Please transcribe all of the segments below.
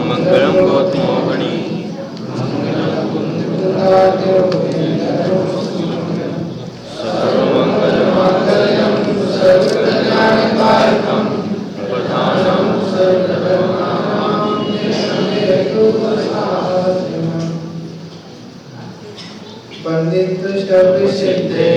मंगलम गौतमोहनी सर्वमंगलमांगल्यं सर्वकल्याणकारिकं प्रधानं सर्वधर्मनामां पंडित शब्द सिद्धे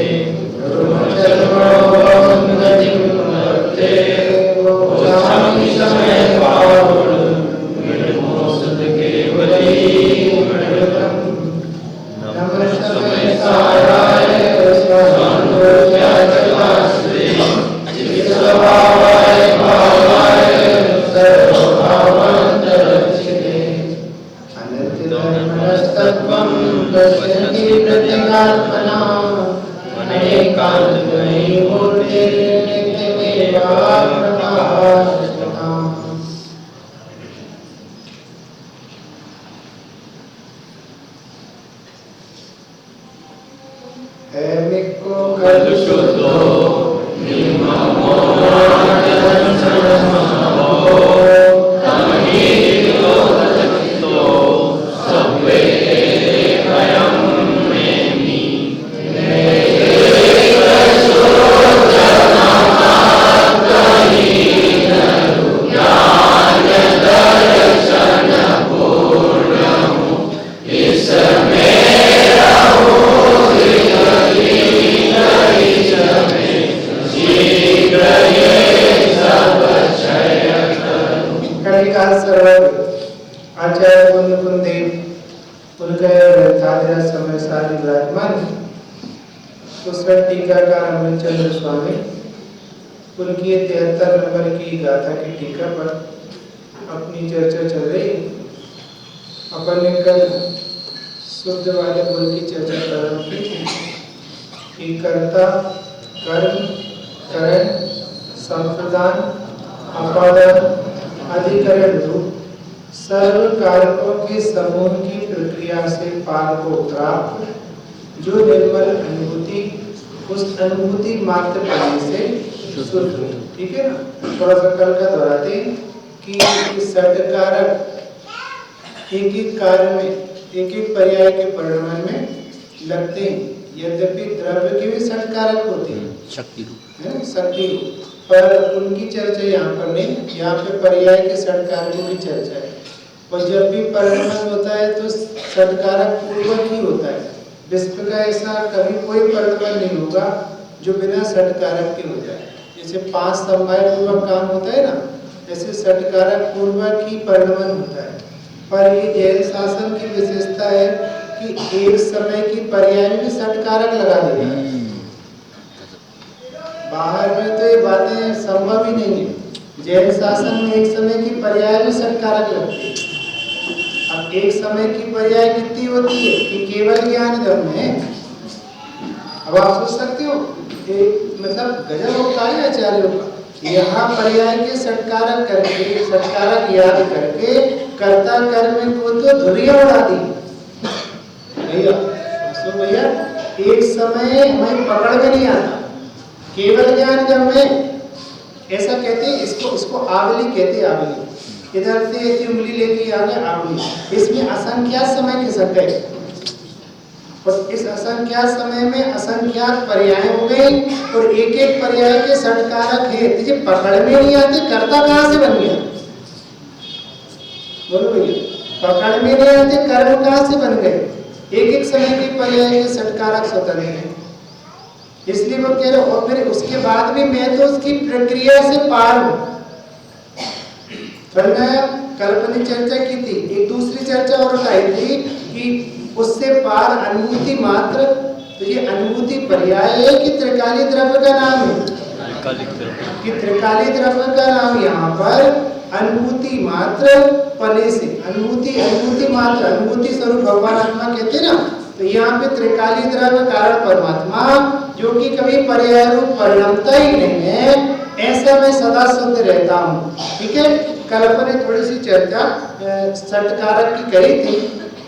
षटकारक की करी थी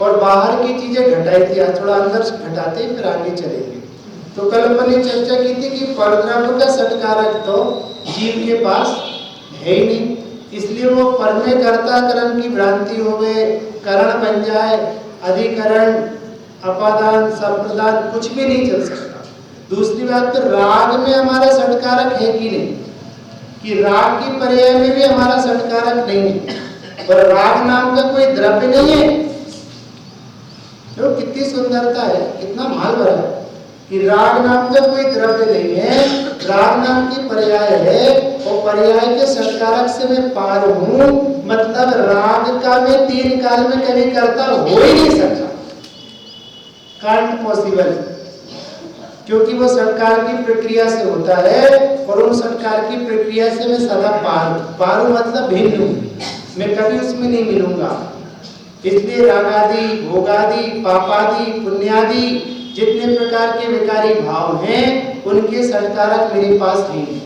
और बाहर की चीजें घटाई थी, थोड़ा अंदर से घटाते फिर आगे चलेंगे। तो कल अपन ने चर्चा की थी कि परद्रव्य का सत्कारक तो जीव के पास है ही नहीं, इसलिए वो पर में कर्ता कर्म की भ्रांति हो गए, करण बन जाए, अधिकरण, अपादान, संप्रदान कुछ भी नहीं चल सकता। दूसरी बात, तो राग में हमारा सत्कारक है कि नहीं, कि राग की पर्याय में भी हमारा सत्कारक नहीं है, और राग नाम का कोई द्रव्य नहीं है। तो कितनी सुंदरता है, कितना माल भरा है कि राग नाम का कोई द्रव्य नहीं है, राग नाम की पर्याय है, और पर्याय के सत्कारक से मैं पार हूं, मतलब राग का मैं तीन काल में कभी करता हो ही नहीं सकता, कांट पॉसिबल, क्योंकि वो सत्कार की प्रक्रिया से होता है, और उन सत्कार की प्रक्रिया से मैं सदा पार हूं मतलब भिन्न हूं, मैं कभी उसमें नहीं मिलूंगा। इसलिए रागादि, भोगादि, पापादि, पुण्यादि जितने प्रकार के विकारी भाव हैं, उनके सत्कारक मेरे पास नहीं है।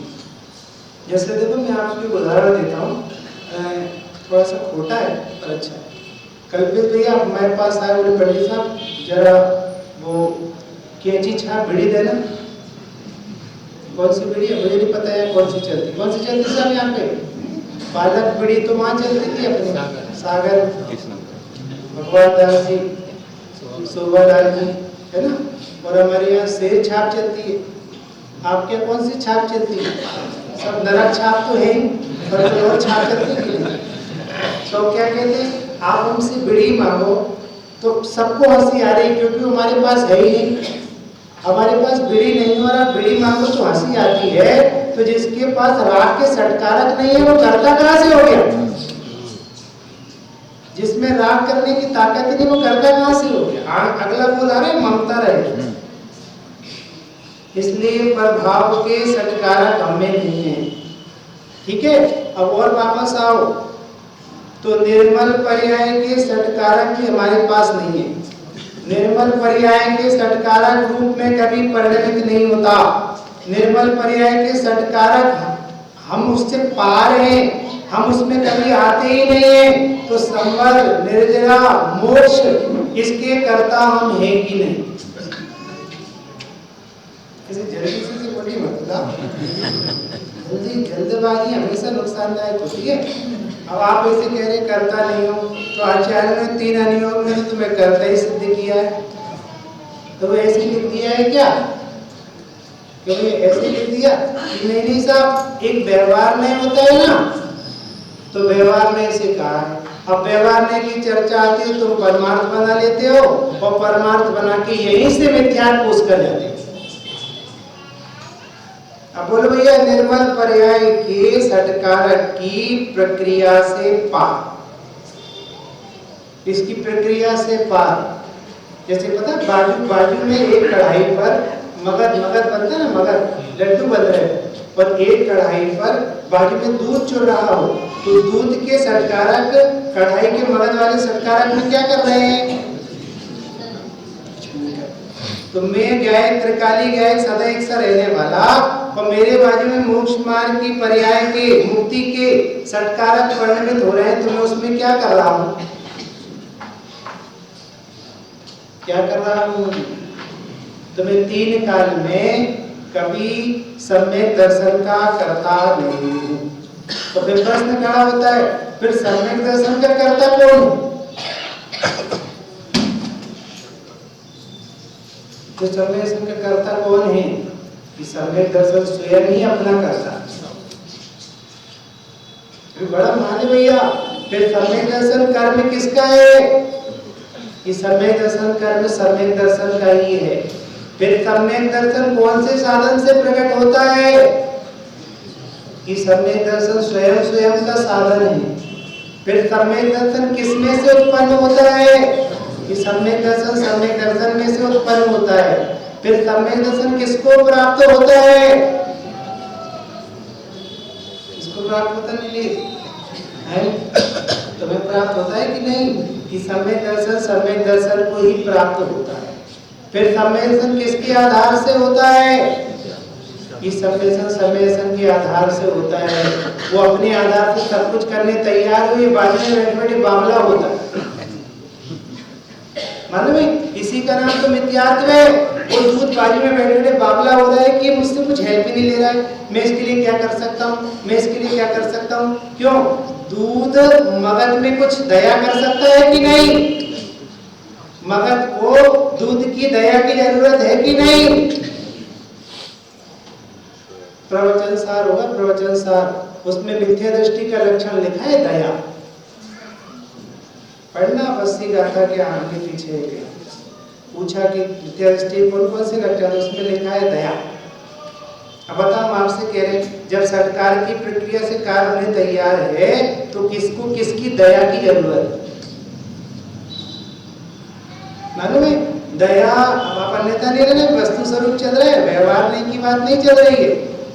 जैसे देखो मैं आपको एक उदाहरण देता हूँ, थोड़ा सा खोटा है पर अच्छा है। कल्पित भैया हमारे पास आए, बोले पंडित साहब जरा वो कैंची छाप बीड़ी देना। कौन सी बीड़ी है मुझे नहीं पता है, कौन सी चलती साहब यहाँ पे? पालक बीड़ी तो वहाँ चलती थी अपनी, सागर भगवान दास जी, शोभादास जी, है ना, और हमारे यहाँ शेर छाप चलती है। आपके यहाँ कौन सी छाप चलती है? सब नरक छाप तो है ही, पर कोई और छाप चलती है। तो क्या कहते हैं, आप हमसे बीड़ी मांगो तो सबको हंसी आ रही, क्योंकि हमारे पास है ही नहीं, हमारे पास बीड़ी नहीं हो रहा, बीड़ी मांगो तो हंसी आती है। तो जिसके पास राग के सत्कारक नहीं है वो करता कहाँ से हो गया? जिसमें राग करने की ताकत नहीं वो करता कहाँ से हो गया? अगला बोल रहा है ममता रहे, इसलिए प्रभाव के सत्कारक हमें नहीं है। ठीक है, अब और वापस आओ, तो निर्मल पर्याय के सत्कारक भी हमारे पास नहीं है। निर्मल पर्याय के सत्कारक रूप में कभी परिणमित नहीं होता। निर्मल पर्याय के सत्कारक हम उससे पार हैं, हम उसमें कभी आते ही नहीं है। तो संवर, निर्जरा, मोक्ष इसके कर्ता हम हैं कि नहीं? किसी जल्दी से बोली मतलब जल्दबाजी हमेशा नुकसानदायक होती है। अब आप ऐसे कह रहे करता नहीं हो, तो आचार्य ने 3 अनियोग में तुम्हें करता ही सिद्ध किया है, तो वो ऐसे लिख दिया है क्या? क्योंकि ऐसे लिख दिया कि नहीं साहब, एक व्यवहार नहीं होता है ना, तो व्यवहार ने इसे कहा है। अब व्यवहार ने की चर्चा आती है, तुम परमार्थ बना लेते हो, और परमार्थ बना के यहीं से मिथ्यात्व पोष कर जाते हो। अब बोलो भैया, निर्मल पर्याय के सत्कारक की प्रक्रिया से पार, इसकी प्रक्रिया से पार। जैसे पता बाजू में एक कढ़ाई पर मगध बनता है ना, मगध लड्डू बन रहे हैं, और एक कढ़ाई पर बाजू में दूध चुर रहा हो, तो दूध के सत्कारक कढ़ाई के मगध वाले सत्कारक में क्या कर रहे हैं? तो मैं गाय, त्रिकाली गाय, सदा एक सा रहने वाला, और मेरे बाजू में मोक्ष मार्ग की पर्याय के, मुक्ति के सत्कारक परिणमित हो रहे हैं, तो मैं उसमें क्या कर रहा हूं? क्या कर रहा हूं? तो मैं 3 काल में कभी सम्यक दर्शन का करता नहीं हूं। तो फिर प्रश्न खड़ा होता है, फिर सम्यक दर्शन का करता कौन? तो सम्यक दर्शन का करता कौन है? कि सम्यक दर्शन स्वयं ही अपना करता। बड़ा माने भैया, फिर सम्यक दर्शन कर्म किसका है? कि सम्यक दर्शन कर्म सम्यक दर्शन का ही है। फिर सम्यक दर्शन कौन से साधन से प्रकट होता है? कि सम्यक दर्शन स्वयं का साधन है। फिर सम्यक दर्शन किसमें से उत्पन्न होता है? कि सम्यक दर्शन में से उत्पन्न होता है। फिर सम्यक दर्शन किसको प्राप्त होता है? किसको प्राप्त होता है? तुम्हें प्राप्त होता है कि नहीं? कि सम्यक दर्शन को ही प्राप्त होता है। फिर सम्यक दर्शन किसके आधार से होता है? कि सम्यक दर्शन के आधार से होता है। वो अपने आधार से सब कुछ करने तैयार हुए, बाद में बैठे बावला होता है। मालूम है, इसी का नाम तो मिथ्यात्व है। वो दूध बारी में बैठे बैठे बावला हो रहा है कि मुझसे कुछ हेल्प ही नहीं ले रहा है, मैं इसके लिए क्या कर सकता हूँ, मैं इसके लिए क्या कर सकता हूँ। क्यों? दूध मगध में कुछ दया कर सकता है कि नहीं? मगध को दूध की दया की जरूरत है कि नहीं? प्रवचन सार होगा, प्रवचन सार, उसमें मिथ्या दृष्टि का लक्षण लिखा है दया। पढ़ना बस्सी गाथा के आगे पीछे पूछा कि मिथ्या दृष्टि कौन कौन से लक्षण है, उसमें लिखा है दया। अब बताओ, हम आपसे कह रहे हैं जब सरकार की प्रक्रिया से कार्य होने तैयार है तो किसको किसकी दया की जरूरत है? मालूम है? दया अब अन्यथा नहीं रहना, वस्तु स्वरूप चल रहा है, व्यवहार नहीं की बात नहीं चल रही है।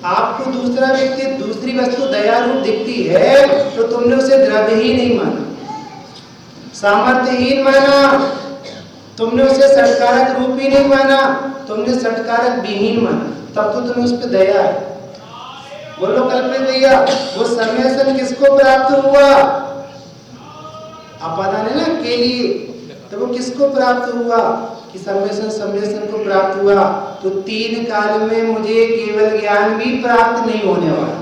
आपको दूसरा व्यक्ति दूसरी वस्तु दया रूप दिखती है तो तुमने उसे द्रव्य ही नहीं माना, सामर्थ्यहीन माना, तुमने उसे सटकारक रूप ही नहीं माना, तुमने सटकारक विहीन माना, तब तो तुम्हें उस पर दया है। बोलो कल्पित भैया, वो सम्मेसन किसको प्राप्त हुआ? अपादान है ना के लिए, तो वो किसको प्राप्त हुआ कि सम्मेसन को प्राप्त हुआ। तो 3 काल में मुझे केवल ज्ञान भी प्राप्त नहीं होने वाला।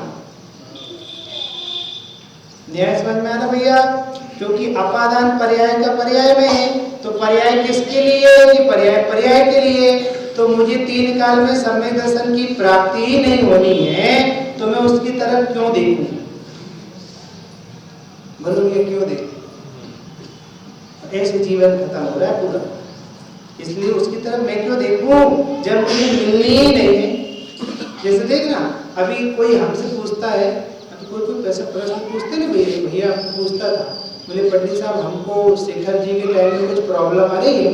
न्याय समझ में आ रहा भैया? क्योंकि अपादान पर्याय का पर्याय में है, तो पर्याय किसके लिए है कि पर्याय के लिए। तो मुझे 3 काल में सम्यक दर्शन की प्राप्ति ही नहीं होनी है, तो मैं उसकी तरफ क्यों देखूं? बोलो ये क्यों देखूं? ऐसे जीवन खत्म हो रहा है पूरा, इसलिए उसकी तरफ मैं क्यों देखूं जब मुझे मिलनी ही नहीं है। जैसे देखना, अभी कोई हमसे पूछता है, कोई पैसा प्रश्न पूछते ना, भैया आपको पूछता था, बोले पंडित साहब हमको शेखर जी के टाइम में कुछ प्रॉब्लम आ रही है,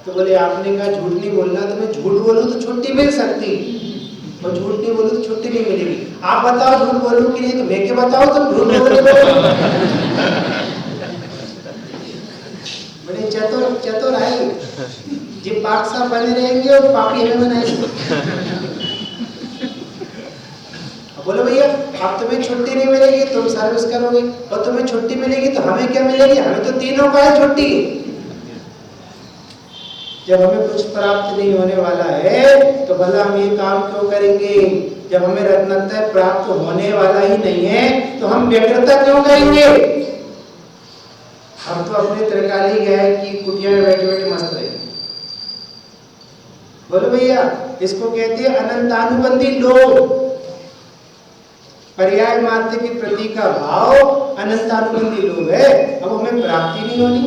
तो बोले आपने कहा झूठ नहीं बोलना, तो मैं झूठ बोलूं तो छुट्टी मिल सकती, और झूठ नहीं बोलूं तो छुट्टी नहीं मिलेगी। आप बताओ झूठ बोलूं कि नहीं, तो मैं क्या बताओ तुम झूठ बोल रहे हो। बड़े चतुर आए जी, पाक साहब बने रहेंगे और पापी हमें बनाएंगे। बोलो भैया अब तुम्हें छुट्टी नहीं मिलेगी, तुम सर्विस करोगे, और तुम्हें छुट्टी मिलेगी तो हमें क्या मिलेगी? हमें तो तीनों का है छुट्टी। जब हमें कुछ प्राप्त नहीं होने वाला है तो भला हम ये काम क्यों करेंगे? जब हमें रत्नत्रय प्राप्त होने वाला ही नहीं है तो हम व्यग्रता क्यों करेंगे? हम तो अपने त्रिकाली गाय की कुटिया में बैठे बैठे मस्त रहे। बोलो भैया, इसको कहते हैं अनंतानुबंधी लोग। पर्याय मात्र के प्रति का भाव अनंतानुबंधी लोग है। अब हमें प्राप्ति नहीं होनी,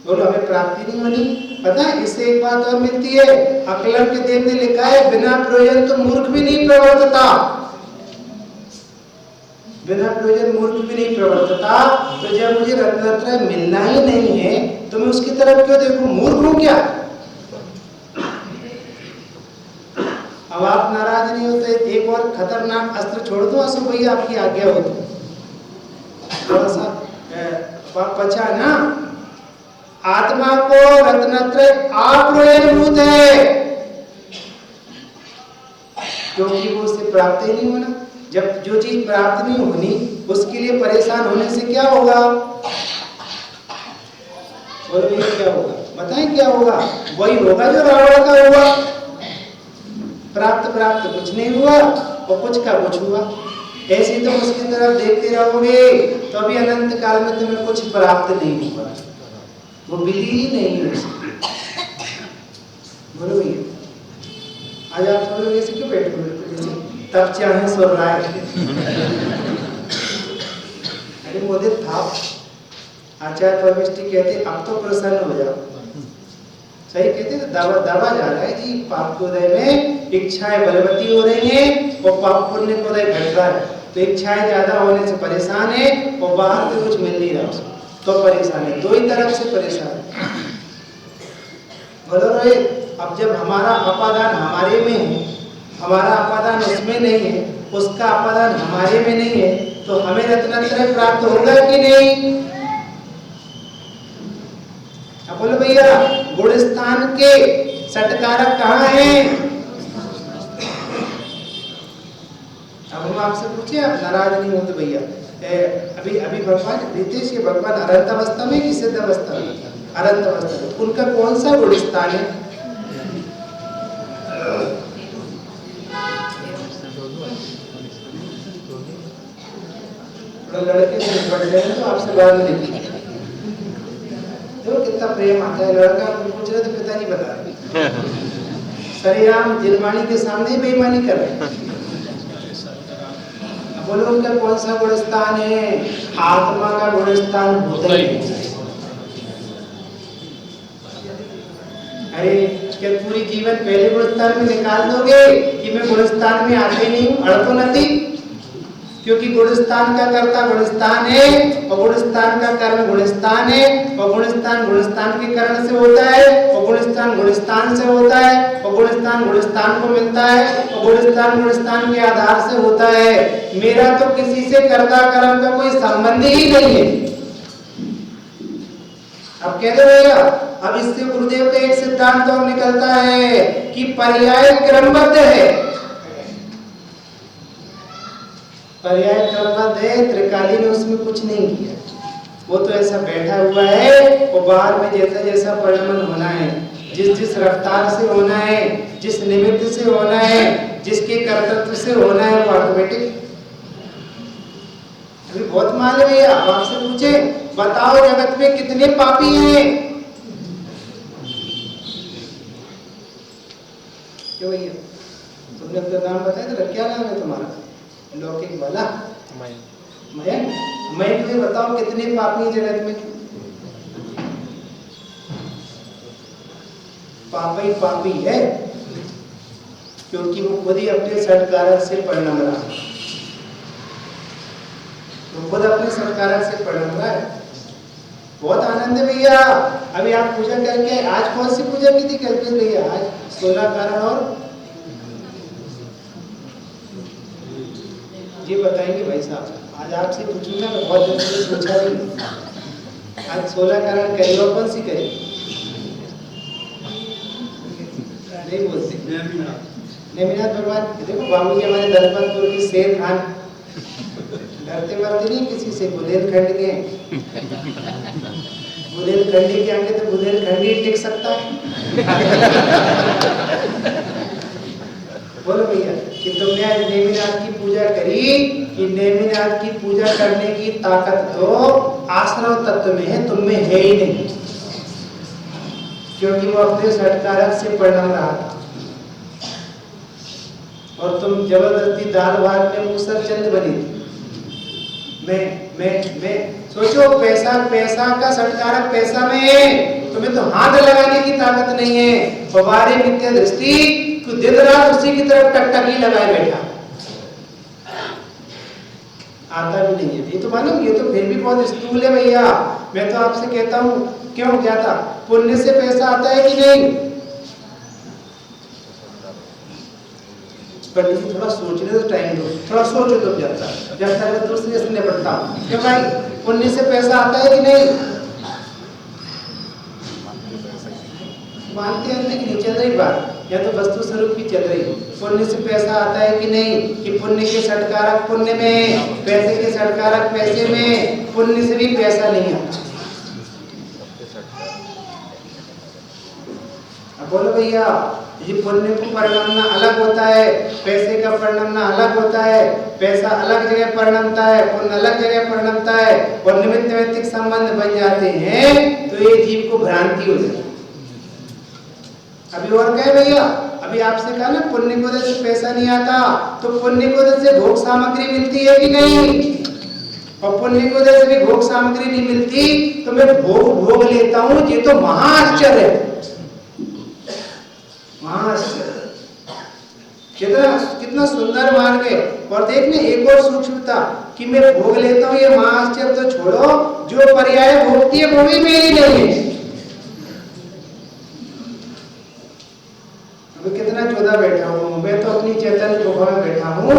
बोलो हमें प्राप्ति नहीं होनी। पता है इससे एक बात और मिलती है, अकलम के देव ने लिखा है बिना प्रयोजन तो मूर्ख भी नहीं प्रवर्तता, बिना प्रयोजन मूर्ख भी नहीं प्रवर्तता। तो जब मुझे रत्नत्रय मिलना ही नहीं है तो मैं उसकी तरफ क्यों देखूं? मूर्ख हूं क्या? अब आप नाराज नहीं होते, एक और खतरनाक अस्त्र छोड़ दो असु भैया, आपकी आज्ञा हो तो थोड़ा सा पचा ना। आत्मा को रत्नत्रय अप्रयोजनभूत है, क्योंकि वो उससे प्राप्त ही नहीं होना। जब जो चीज प्राप्त नहीं होनी उसके लिए परेशान होने से क्या होगा? बोलो ये क्या होगा? बताएं क्या होगा? वही होगा जो रावण का हुआ, प्राप्त कुछ नहीं हुआ और कुछ का कुछ हुआ। ऐसे तुम उसकी तरफ देखते रहोगे तो अभी अनंत काल में तुम्हें कुछ प्राप्त नहीं हुआ, वो विधि ही नहीं है। बोलो भैया, आज आप सब लोग ऐसे क्यों बैठे हो? तब चाहे सो रहा है। अरे मोदी था आचार्य परमेष्टि कहते अब तो प्रसन्न हो जाओ। सही कहते तो दबा जा रहा है जी, पाप उदय में इच्छाएं बलवती हो रही हैं और पाप पुण्य को उदय घट रहा है। तो इच्छाएं ज्यादा होने से परेशान है और बाहर से कुछ मिल नहीं रहा उसको, तो परेशान है, दो ही तरफ से परेशान है। बोलो रोहित, अब जब हमारा अपादान हमारे में है, हमारा अपादान उसमें नहीं है, उसका अपादान हमारे में नहीं है, तो हमें रत्नत्रय प्राप्त होगा कि नहीं? अब बोलो भैया, गुण स्थान के सटकारक कहाँ हैं? अब हम आपसे पूछे, आप नाराज नहीं होते भैया। अभी भगवान रितेश के भगवान अनंत अवस्था में कि सिद्ध अवस्था में? अनंत अवस्था में। उनका कौन सा गुण स्थान है? थोड़ा लड़के से निपट गए तो आपसे बात नहीं की। देखो कितना प्रेम आता है, लड़का पूछ रहे तो पिता नहीं बता रहे। श्रीराम दिलवाणी के सामने ही बेईमानी कर रहे हैं। बोलो उनका कौन सा गुणस्थान है? आत्मा का गुणस्थान होता ही नहीं। अरे क्या पूरी जीवन पहले गुणस्थान में निकाल दोगे कि मैं गुणस्थान में आते नहीं हूँ? अड़ तो नहीं, क्योंकि गुणस्थान का कर्ता गुणस्थान है और गुणस्थान का कर्म गुणस्थान है और गुणस्थान गुणस्थान के कारण से होता है और गुणस्थान गुणस्थान से होता है और गुणस्थान गुणस्थान को मिलता है और गुणस्थान गुणस्थान के आधार से होता है। मेरा तो किसी से कर्ता कर्म का कोई संबंध ही नहीं है। अब कह दो भैया, अब इससे गुरुदेव का एक सिद्धांत और निकलता है कि पर्याय क्रमबद्ध है। पर्याय क्रमबद्ध है, त्रिकाली ने उसमें कुछ नहीं किया। वो तो ऐसा बैठा हुआ है, वो बाहर में जैसा जैसा परिणमन होना है, जिस जिस रफ्तार से होना है, जिस निमित्त से होना है, जिसके कर्तव्य से होना है, वो ऑटोमेटिक। अभी बहुत माल है भैया, आपसे पूछे बताओ जगत में कितने पापी हैं? क्यों भैया तुमने अपना नाम बताया था, क्या नाम है तुम्हारा? लौकिक वाला मैं तुम्हें बताओ कितने पापी हैं जगत में? पापी पापी है क्योंकि वो खुद ही अपने सटकारक से परिणम रहा, वो खुद अपने सटकारक से परिणम रहा है। बहुत आनंद है भैया। अभी आप पूजा करके, आज कौन सी पूजा की थी कल्पेश भैया? आज 16 कारण और जी बताएंगे भाई साहब। आज आपसे पूछूंगा, मैं बहुत दिन से पूछा नहीं। आज 16 कारण करी और कौन सी करी? नहीं बोलते नेमिनाथ भगवान। देखो बाबू जी हमारे दलपतपुर के शेर खान डरते मरते नहीं किसी से। बुंदेलखंड के बुंदेलखंडी के आगे तो बुंदेलखंडी टिक सकता है। बोलो भैया कि तुमने आज नेमिनाथ की पूजा करी, कि नेमिनाथ की पूजा करने की ताकत तो आश्रव तत्व में है, तुम में है ही नहीं, क्योंकि वो अपने सटकारक से परिणम रहा था और तुम जबरदस्ती दाल भात में मूसर चंद बनी थी। मैं सोचो, पैसा का सटकारक पैसा में है, तुम्हें तो हाथ लगाने की ताकत नहीं है। फवारे मिथ्या दृष्टि तो दिन रात उसी की तरफ टकटकी लगाए बैठा, आता भी नहीं है। ये तो मालूम, ये तो फिर भी बहुत स्थूल है भैया। मैं तो आपसे कहता हूँ, क्यों क्या था? पुण्य से पैसा आता है कि नहीं? पंडित जी थोड़ा सोचने तो टाइम दो, थोड़ा सोचो तो जब तक मैं दूसरे से निपटता हूँ। क्यों भाई, पुण्य से पैसा आता है कि नहीं? मानते हैं कि नहीं चल रही बात, या तो वस्तु स्वरूप की चल रही। पुण्य से पैसा आता है कि नहीं? कि पुण्य के सटकारक पुण्य में, पैसे के सटकारक पैसे में, पुण्य से भी पैसा नहीं आता। अब बोलो भैया, ये पुण्य को परिणमना अलग होता है, पैसे का परिणमना अलग होता है। पैसा अलग जगह परिणमता है, पुण्य अलग जगह परिणमता है, और निमित्त नैमित्तिक संबंध बन जाते हैं तो ये जीव को भ्रांति हो जाती है। अभी और कहे भैया, अभी आपसे कहा ना पुण्य को से पैसा नहीं आता, तो पुण्य को से भोग सामग्री मिलती है कि नहीं? और पुण्य को से भी भोग सामग्री नहीं मिलती तो मैं भोग लेता हूँ, ये तो महाआश्चर्य है। महाआश्चर्य, कितना सुंदर मार्ग है। और देखने एक और सूक्ष्मता कि मैं भोग लेता हूँ, ये महाआश्चर्य तो छोड़ो, जो पर्याय भोगती है वो भी मेरी नहीं है। कितना चौधा बैठा हूँ मैं, तो अपनी चैतन्य गुफा में बैठा हूँ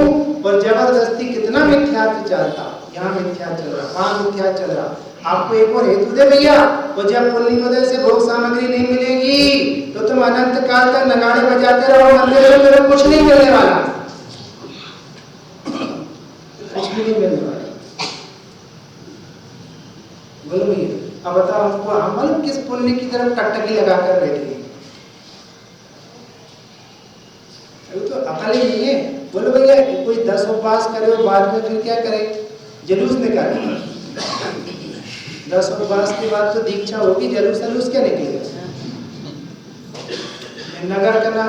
और जबरदस्ती कितना मिथ्यात्व चलता, यहाँ मिथ्या चल रहा, वहाँ मिथ्या चल रहा। आपको एक और हेतु दे भैया, और जब पुण्य को से भोग सामग्री नहीं मिलेगी तो तुम अनंत काल तक नगाड़े बजाते रहो मंदिर में, तुम्हें कुछ नहीं मिलने वाला, कुछ भी नहीं मिलने वाला। बोलो भैया, अब बताओ हमको, हम किस पुण्य की तरफ टकटकी लगाकर बैठे? तो अकल ही नहीं है। बोलो बोले भैया कोई 10 उपवास करे और बाद में फिर क्या करे, जलूस निकाले। 10 उपवास के बाद तो दीक्षा होगी, जलूस क्या निकलेगा। नगर का नाम